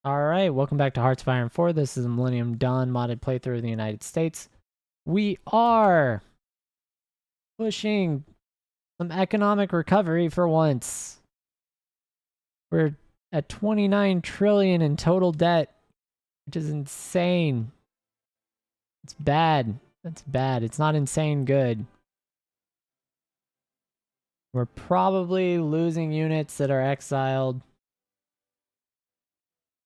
Alright, welcome back to Hearts of Iron 4. This is a Millennium Dawn modded playthrough of the United States. We are pushing some economic recovery for once. We're at 29 trillion in total debt, which is insane. It's bad. That's bad. It's not insane good. We're probably losing units that are exiled.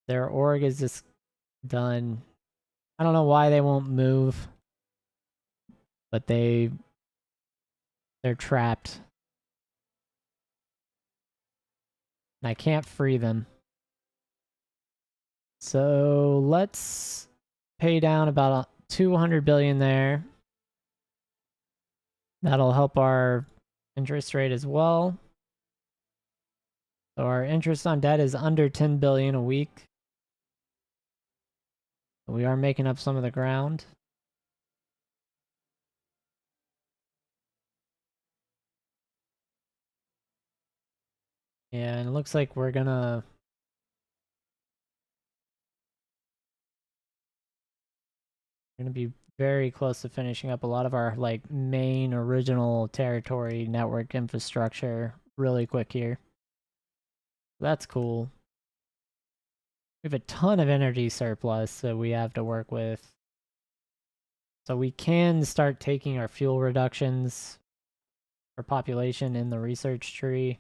Their org is just done. I don't know why they won't move, but they're trapped. And I can't free them. So let's pay down about 200 billion there. That'll help our interest rate as well. So our interest on debt is under 10 billion a week. We are making up some of the ground. Yeah, and it looks like we're gonna be very close to finishing up a lot of our like main original territory network infrastructure really quick here. That's cool. We have a ton of energy surplus that we have to work with. So we can start taking our fuel reductions for population in the research tree.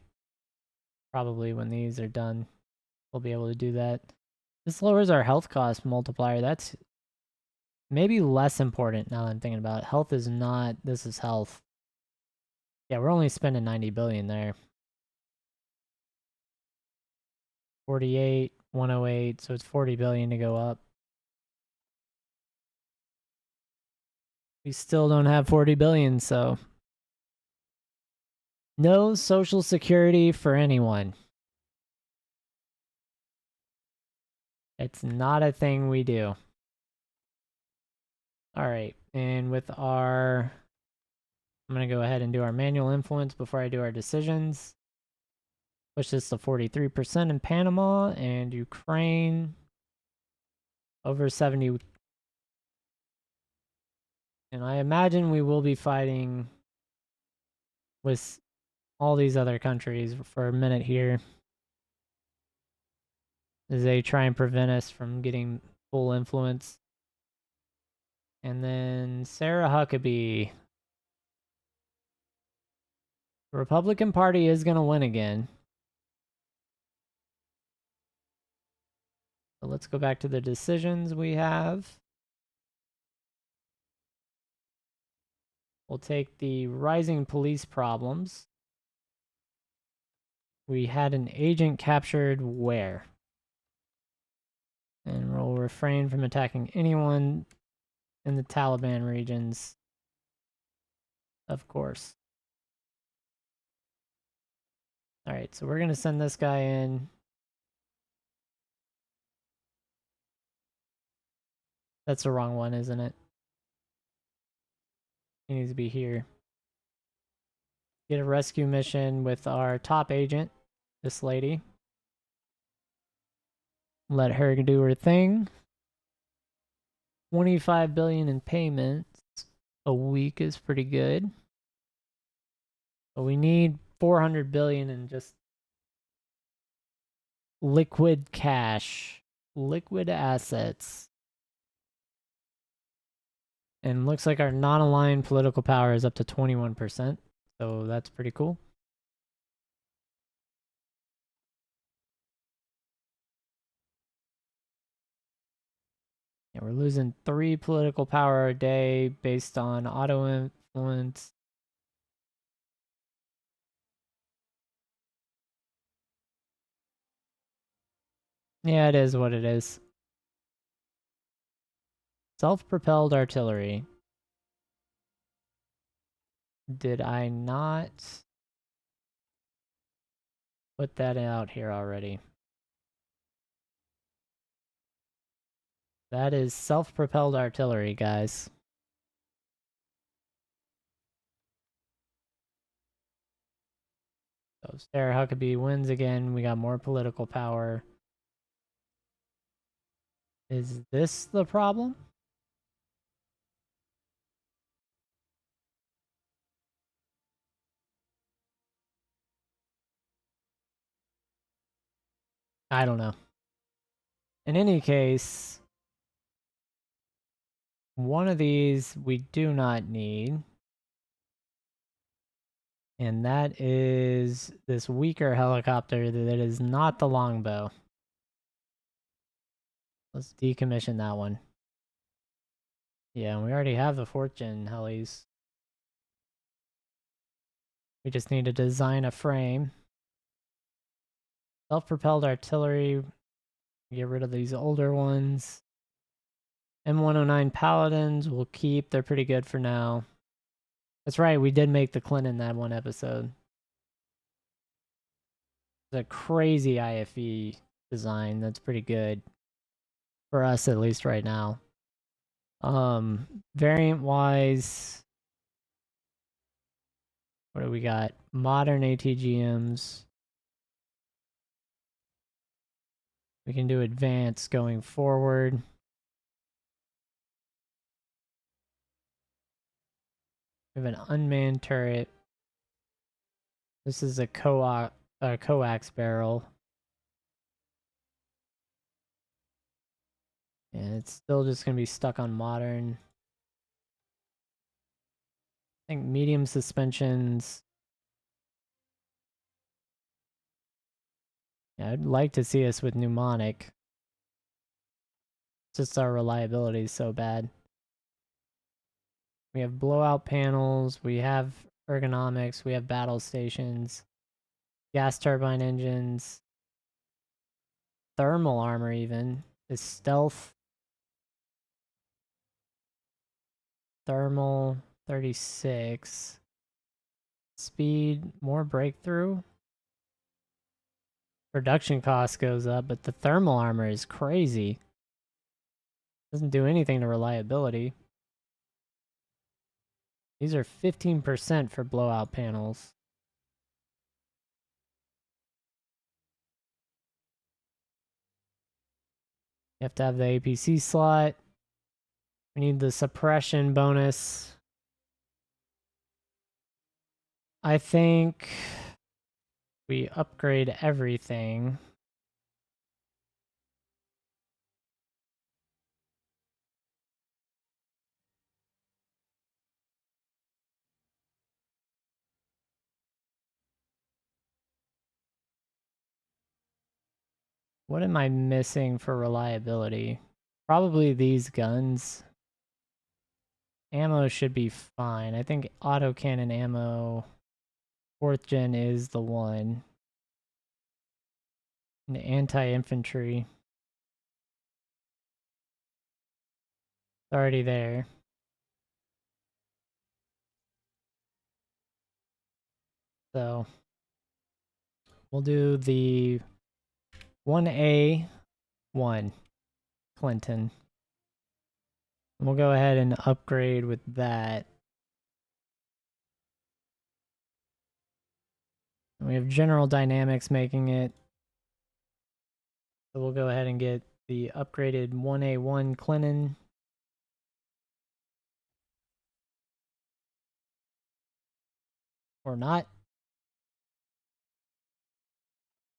Probably when these are done, we'll be able to do that. This lowers our health cost multiplier. That's maybe less important now that I'm thinking about it. Health is not, this is health. Yeah, we're only spending 90 billion there. 48, 108, so it's 40 billion to go up. We still don't have 40 billion, so no social security for anyone. It's not a thing we do. All right, and with our, I'm going to go ahead and do our manual influence before I do our decisions. Push this to 43% in Panama and Ukraine. Over 70. And I imagine we will be fighting with all these other countries for a minute here, as they try and prevent us from getting full influence. And then Sarah Huckabee. The Republican Party is going to win again. So let's go back to the decisions we have. We'll take the rising police problems. We had an agent captured where? And we'll refrain from attacking anyone in the Taliban regions, of course. Alright, so we're going to send this guy in. That's the wrong one, isn't it? He needs to be here. Get a rescue mission with our top agent, this lady. Let her do her thing. 25 billion in payments a week is pretty good. But we need 400 billion in just liquid cash, liquid assets. And looks like our non-aligned political power is up to 21%. So that's pretty cool. Yeah, we're losing 3 political power a day based on auto influence. Yeah, it is what it is. Self-propelled artillery. Did I not put that out here already? That is self-propelled artillery, guys. So Sarah Huckabee wins again. We got more political power. Is this the problem? I don't know. In any case, one of these we do not need. And that is this weaker helicopter that is not the longbow. Let's decommission that one. Yeah, and we already have the 4th gen helis. We just need to design a frame. Self-propelled artillery. Get rid of these older ones. M109 Paladins we'll keep. They're pretty good for now. That's right, we did make the Clint in that one episode. It's a crazy IFE design that's pretty good. For us, at least right now. Variant-wise, what do we got? Modern ATGMs. We can do advanced going forward. We have an unmanned turret. This is a coax barrel. And it's still just going to be stuck on modern. I think medium suspensions. Yeah, I'd like to see us with pneumonic. Just our reliability is so bad. We have blowout panels. We have ergonomics. We have battle stations. Gas turbine engines. Thermal armor even. Is stealth. Thermal 36. Speed, more breakthrough. Production cost goes up, but the thermal armor is crazy. Doesn't do anything to reliability. These are 15% for blowout panels. You have to have the APC slot. We need the suppression bonus. I think we upgrade everything. What am I missing for reliability? Probably these guns. Ammo should be fine. I think autocannon ammo, 4th gen is the one. And anti-infantry. It's already there. So we'll do the 1A1 Clinton. And we'll go ahead and upgrade with that. And we have General Dynamics making it. So we'll go ahead and get the upgraded 1A1 Clinton. Or not.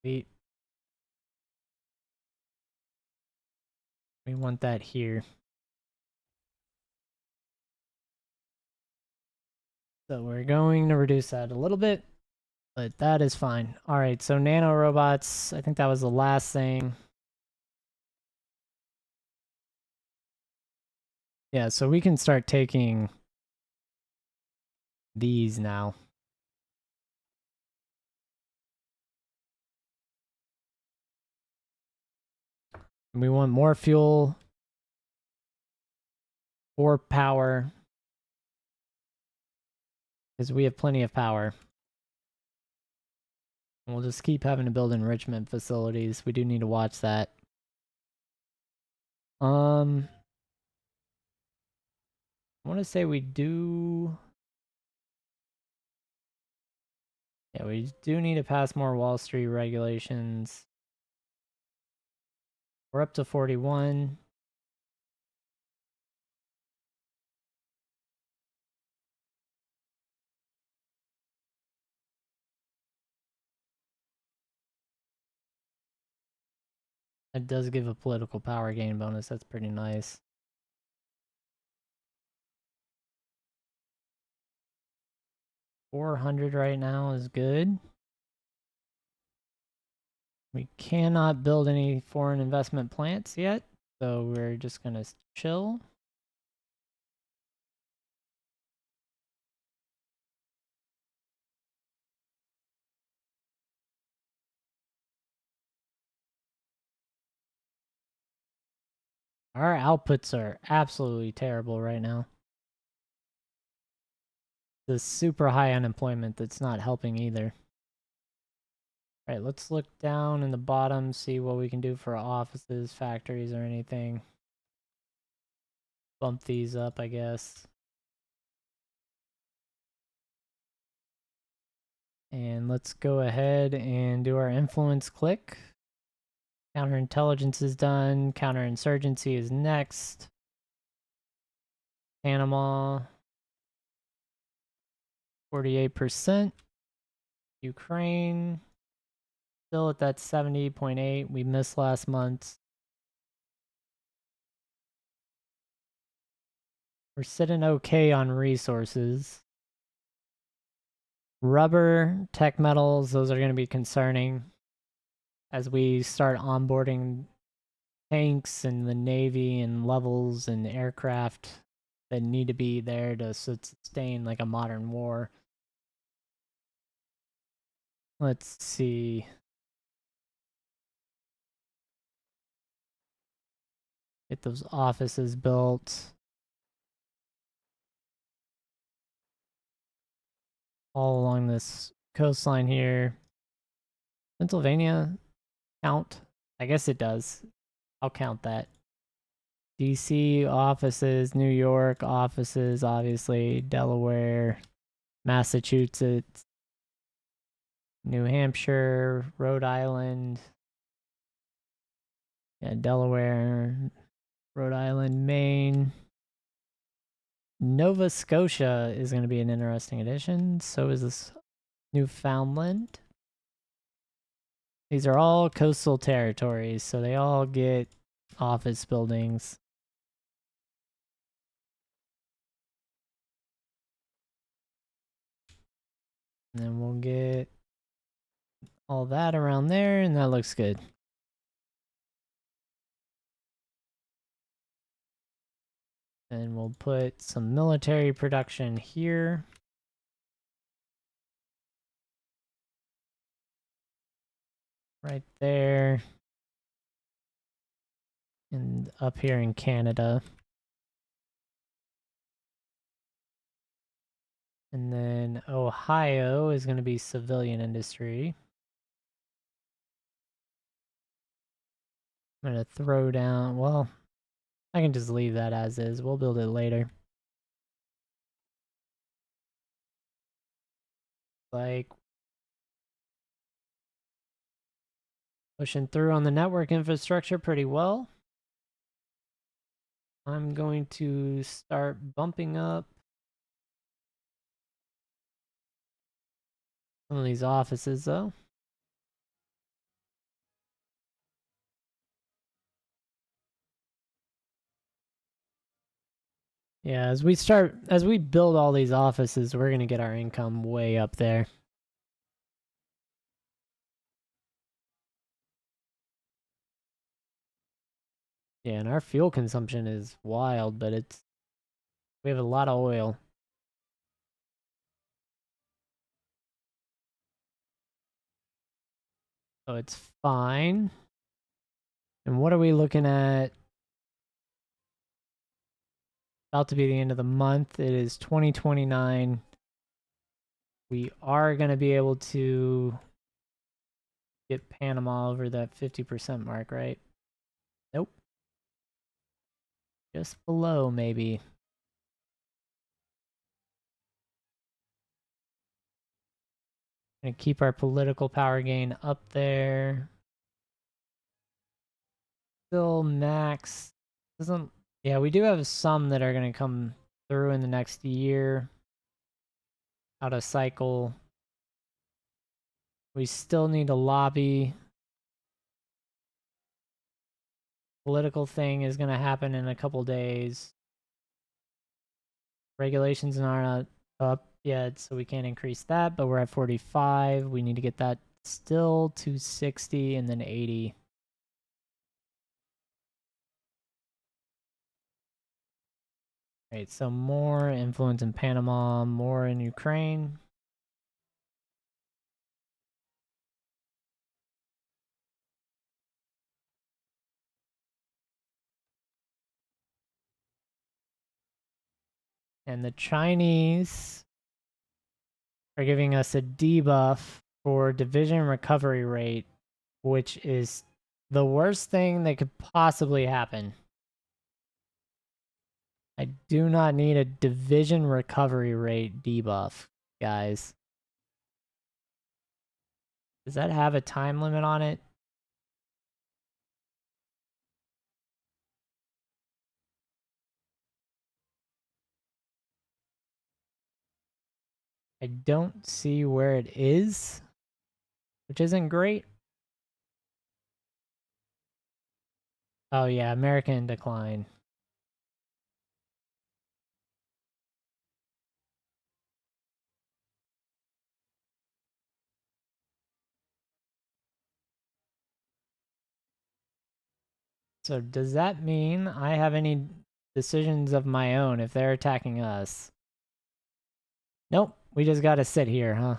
We want that here. So we're going to reduce that a little bit, but that is fine. All right, so nano robots, I think that was the last thing. Yeah, so we can start taking these now. And we want more fuel, more power, because we have plenty of power. And we'll just keep having to build enrichment facilities. We do need to watch that. I want to say we do... Yeah, we do need to pass more Wall Street regulations. We're up to 41. It does give a political power gain bonus. That's pretty nice. $400 right now is good. We cannot build any foreign investment plants yet, so we're just gonna chill. Our outputs are absolutely terrible right now. The super high unemployment that's not helping either. All right, let's look down in the bottom, see what we can do for offices, factories, or anything. Bump these up, I guess. And let's go ahead and do our influence click. Counterintelligence is done. Counterinsurgency is next. Panama, 48%. Ukraine, still at that 70.8. We missed last month. We're sitting okay on resources. Rubber, tech metals, those are going to be concerning as we start onboarding tanks and the Navy and levels and aircraft that need to be there to sustain like a modern war. Let's see. Get those offices built. All along this coastline here. Pennsylvania, count? I guess it does. I'll count that. DC offices, New York offices, obviously, Delaware, Massachusetts, New Hampshire, Rhode Island, yeah, Delaware, Rhode Island, Maine. Nova Scotia is going to be an interesting addition. So is this Newfoundland. These are all coastal territories, so they all get office buildings. And then we'll get all that around there, and that looks good. And we'll put some military production here. Right there. And up here in Canada. And then Ohio is going to be civilian industry. I'm going to throw down, well, I can just leave that as is. We'll build it later. Like, pushing through on the network infrastructure pretty well. I'm going to start bumping up some of these offices though. Yeah, as we build all these offices, we're gonna get our income way up there. Yeah, and our fuel consumption is wild, but we have a lot of oil. So it's fine. And what are we looking at? About to be the end of the month. It is 2029. We are going to be able to get Panama over that 50% mark, right? Nope. Just below, maybe. Gonna keep our political power gain up there. Still max. Doesn't. Yeah, we do have some that are gonna come through in the next year. Out of cycle. We still need to lobby Political thing is going to happen in a couple days. Regulations aren't up yet, so we can't increase that, but we're at 45. We need to get that still to 60 and then 80. Right, so more influence in Panama, more in Ukraine. And the Chinese are giving us a debuff for division recovery rate, which is the worst thing that could possibly happen. I do not need a division recovery rate debuff, guys. Does that have a time limit on it? I don't see where it is, which isn't great. Oh yeah, American decline. So does that mean I have any decisions of my own if they're attacking us? Nope, we just gotta sit here, huh?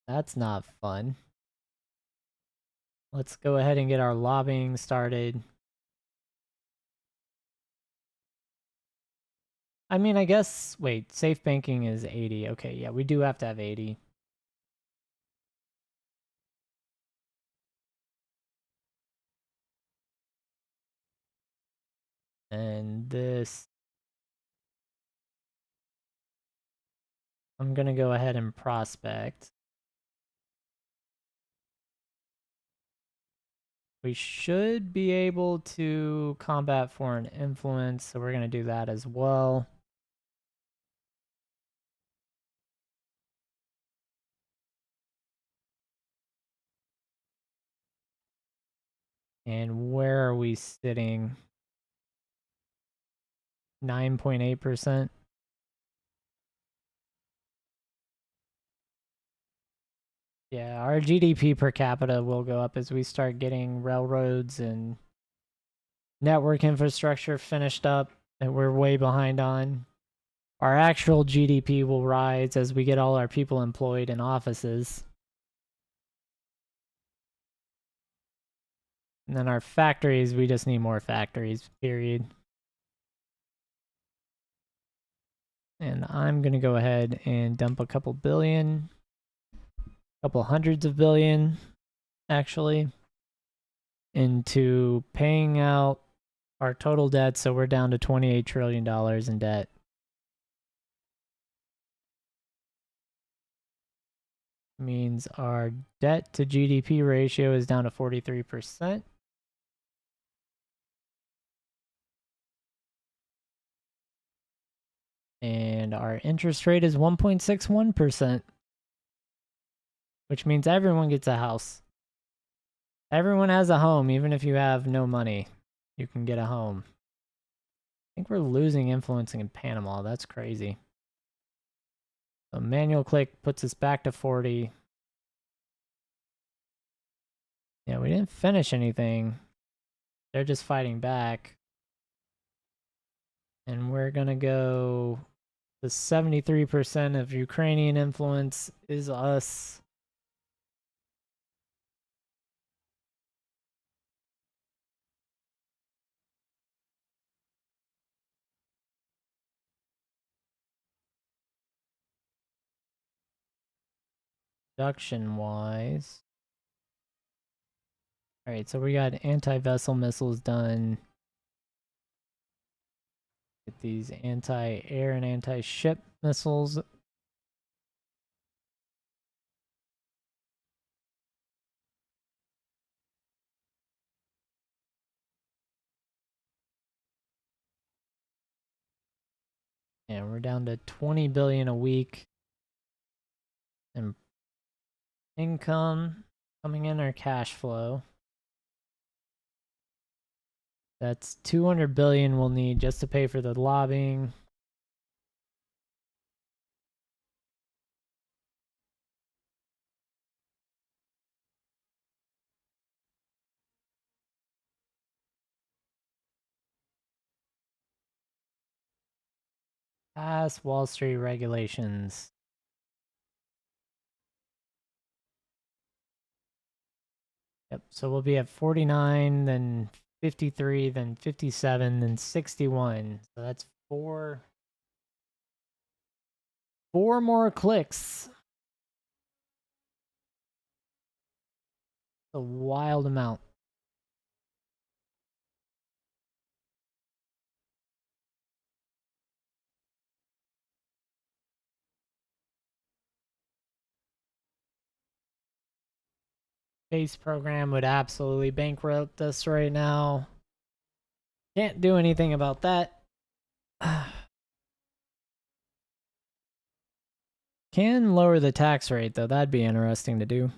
That's not fun. Let's go ahead and get our lobbying started. I mean, I guess, wait, safe banking is 80. Okay, yeah, we do have to have 80. And this, I'm gonna go ahead and prospect. We should be able to combat foreign influence, so we're gonna do that as well. And where are we sitting? 9.8%. Yeah, our GDP per capita will go up as we start getting railroads and network infrastructure finished up that we're way behind on. Our actual GDP will rise as we get all our people employed in offices. And then our factories, we just need more factories, period. And I'm going to go ahead and dump a couple billion, couple hundreds of billion, actually, into paying out our total debt. So we're down to $28 trillion in debt. Means our debt to GDP ratio is down to 43%. And our interest rate is 1.61%, which means everyone gets a house. Everyone has a home, even if you have no money. You can get a home. I think we're losing influencing in Panama. That's crazy. So manual click puts us back to 40. Yeah, we didn't finish anything. They're just fighting back. And we're gonna go to 73% of Ukrainian influence is us. Production wise. Alright, so we got anti-vessel missiles done. Get these anti-air and anti-ship missiles. And we're down to 20 billion a week in income. Coming in our cash flow. That's 200 billion we'll need just to pay for the lobbying. Pass Wall Street regulations. Yep, so we'll be at 49, then 53, then 57, then 61. So that's four more clicks. A wild amount. Base program would absolutely bankrupt us right now. Can't do anything about that. Can lower the tax rate, though. That'd be interesting to do.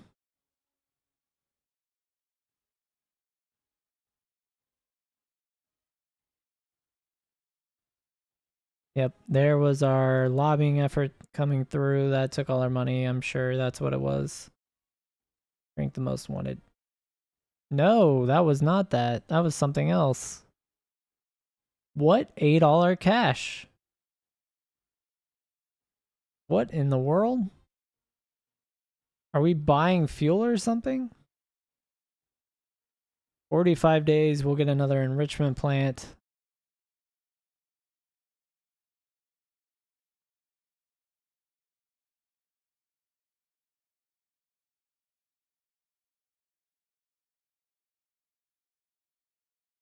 Yep, there was our lobbying effort coming through. That took all our money. I'm sure that's what it was. Rank the most wanted. No, that was not that. That was something else. What? $8 cash? What in the world? Are we buying fuel or something? 45 days, we'll get another enrichment plant.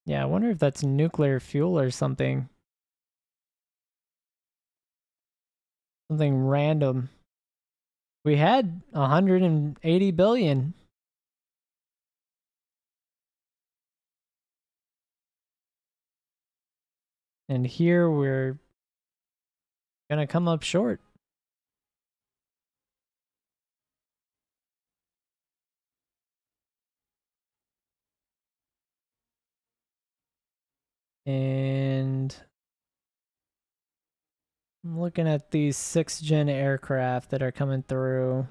Yeah, I wonder if that's nuclear fuel or something. Something random. We had 180 billion. And here we're gonna come up short. And I'm looking at these 6th gen aircraft that are coming through.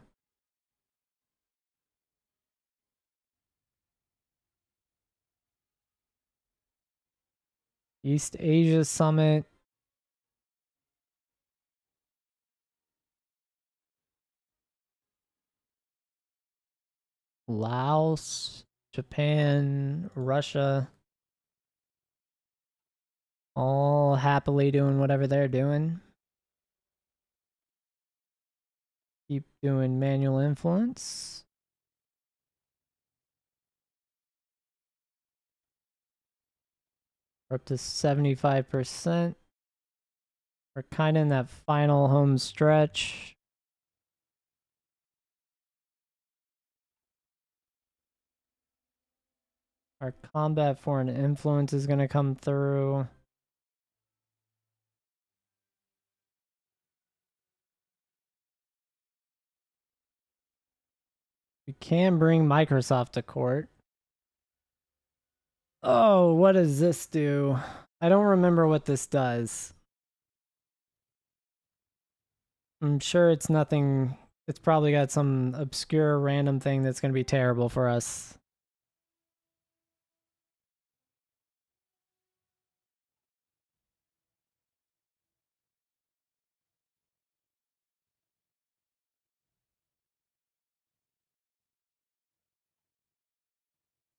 East Asia Summit. Laos, Japan, Russia. All happily doing whatever they're doing. Keep doing manual influence. We're up to 75%. We're kind of in that final home stretch. Our combat foreign influence is going to come through. We can bring Microsoft to court. Oh, what does this do? I don't remember what this does. I'm sure it's nothing. It's probably got some obscure random thing that's going to be terrible for us.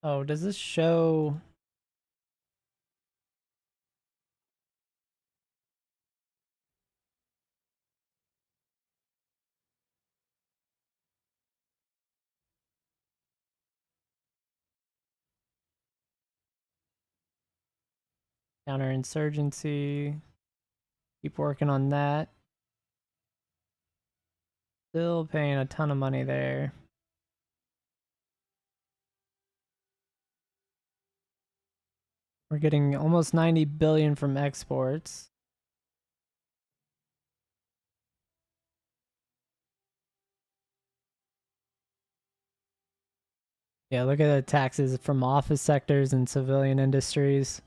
Oh, does this show? Counterinsurgency. Keep working on that. Still paying a ton of money there. We're getting almost 90 billion from exports. Yeah, look at the taxes from office sectors and civilian industries.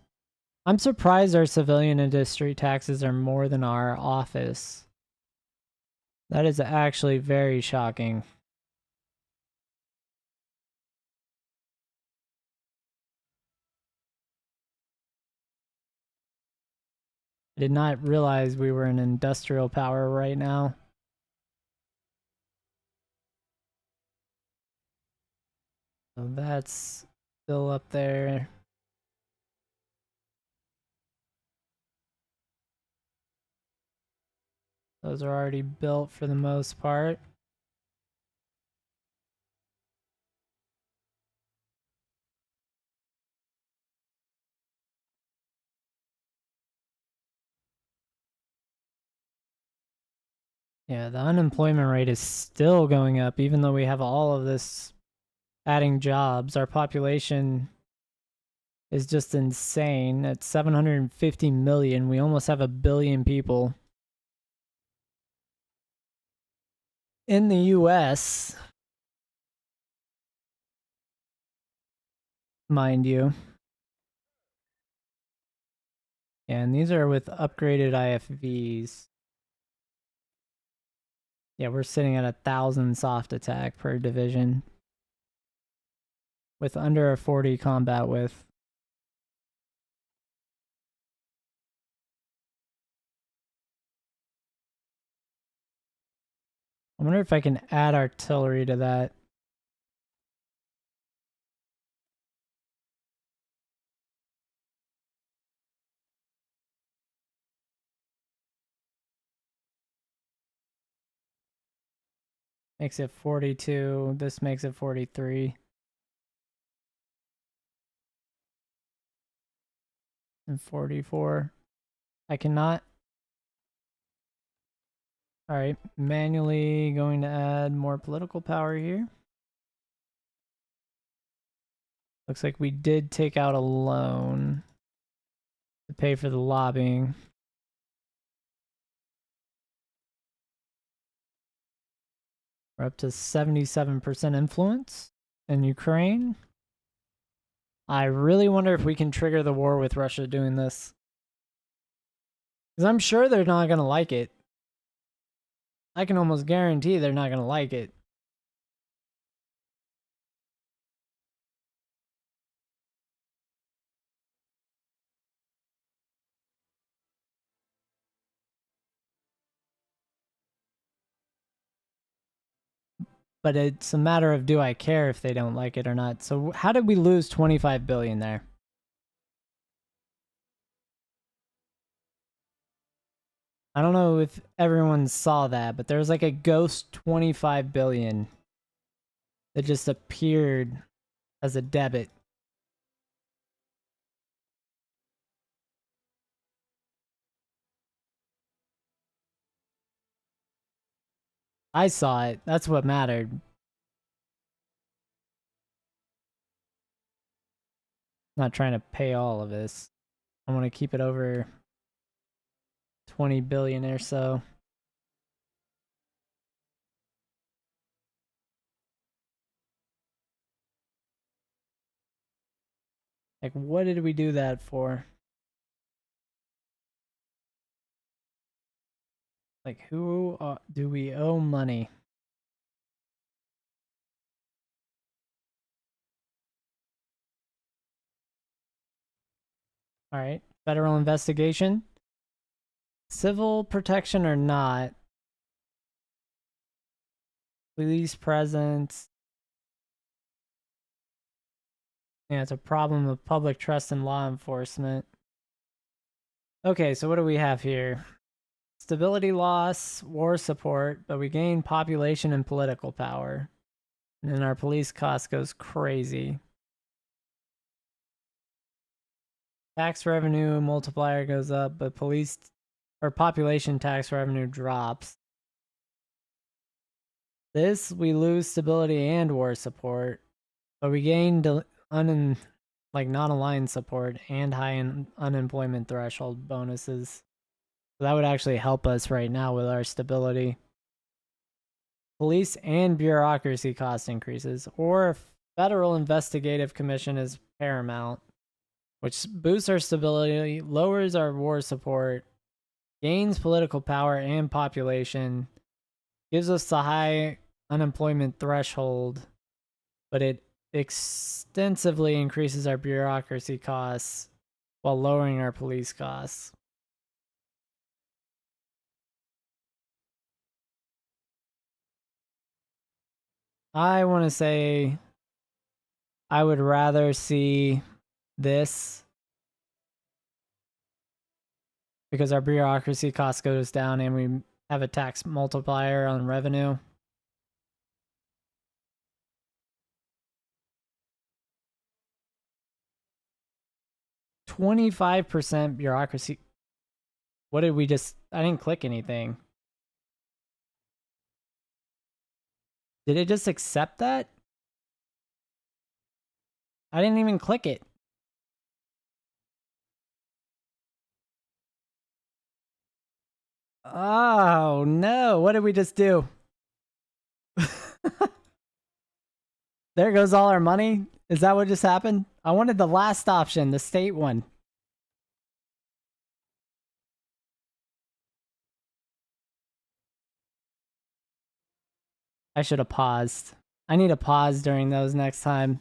I'm surprised our civilian industry taxes are more than our office. That is actually very shocking. I did not realize we were an industrial power right now. So that's still up there. Those are already built for the most part. Yeah, the unemployment rate is still going up, even though we have all of this adding jobs. Our population is just insane. At 750 million, we almost have 1 billion people. In the US, mind you. And these are with upgraded IFVs. Yeah, we're sitting at 1,000 soft attack per division with under a 40 combat width. I wonder if I can add artillery to that. Makes it 42. This makes it 43. And 44. I cannot. Alright, manually going to add more political power here. Looks like we did take out a loan to pay for the lobbying. We're up to 77% influence in Ukraine. I really wonder if we can trigger the war with Russia doing this. Because I'm sure they're not going to like it. I can almost guarantee they're not going to like it. But it's a matter of do I care if they don't like it or not. So how did we lose 25 billion there? I don't know if everyone saw that, but there's like a ghost 25 billion that just appeared as a debit. I saw it. That's what mattered. Not trying to pay all of this. I want to keep it over 20 billion or so. Like, what did we do that for? Like, who do we owe money? All right, federal investigation. Civil protection or not. Police presence. Yeah, it's a problem of public trust in law enforcement. Okay, so what do we have here? Stability loss, war support, but we gain population and political power. And then our police cost goes crazy. Tax revenue multiplier goes up, but police or population tax revenue drops. This, we lose stability and war support, but we gain non-aligned support and high unemployment threshold bonuses. So that would actually help us right now with our stability. Police and bureaucracy cost increases, or Federal Investigative Commission is paramount, which boosts our stability, lowers our war support, gains political power and population, gives us the high unemployment threshold, but it extensively increases our bureaucracy costs while lowering our police costs. I want to say I would rather see this because our bureaucracy cost goes down and we have a tax multiplier on revenue. %25 bureaucracy. What did we just? I didn't click anything. Did it just accept that? I didn't even click it. Oh no, what did we just do? There goes all our money. Is that what just happened? I wanted the last option, the state one. I should have paused. I need to pause during those next time.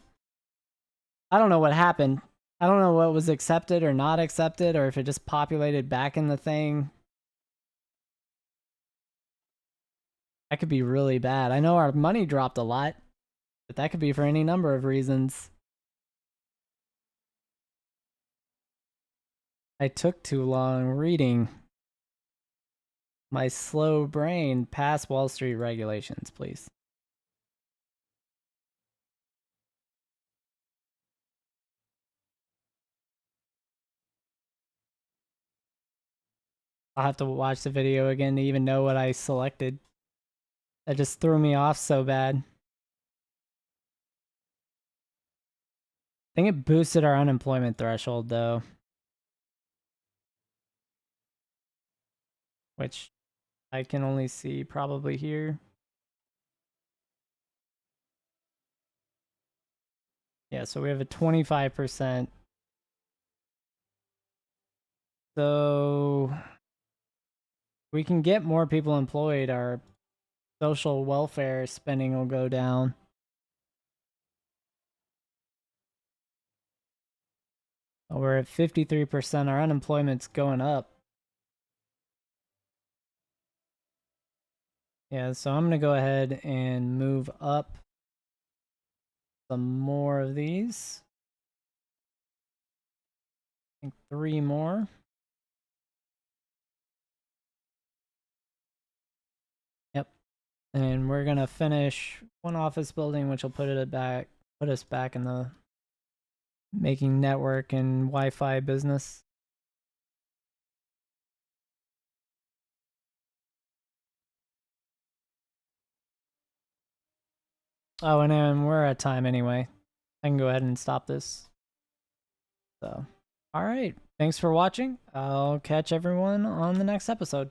I don't know what happened. I don't know what was accepted or not accepted, or if it just populated back in the thing. That could be really bad. I know our money dropped a lot, but that could be for any number of reasons. I took too long reading. My slow brain. Pass Wall Street regulations, please. I'll have to watch the video again to even know what I selected. That just threw me off so bad. I think it boosted our unemployment threshold though. Which I can only see probably here. Yeah, so we have a 25%. So we can get more people employed. Our social welfare spending will go down. We're at 53%. Our unemployment's going up. Yeah, so I'm going to go ahead and move up some more of these. I think 3 more. Yep. And we're going to finish one office building, which will put us back in the making network and Wi-Fi business. Oh, and then we're at time anyway. I can go ahead and stop this. So, all right. Thanks for watching. I'll catch everyone on the next episode.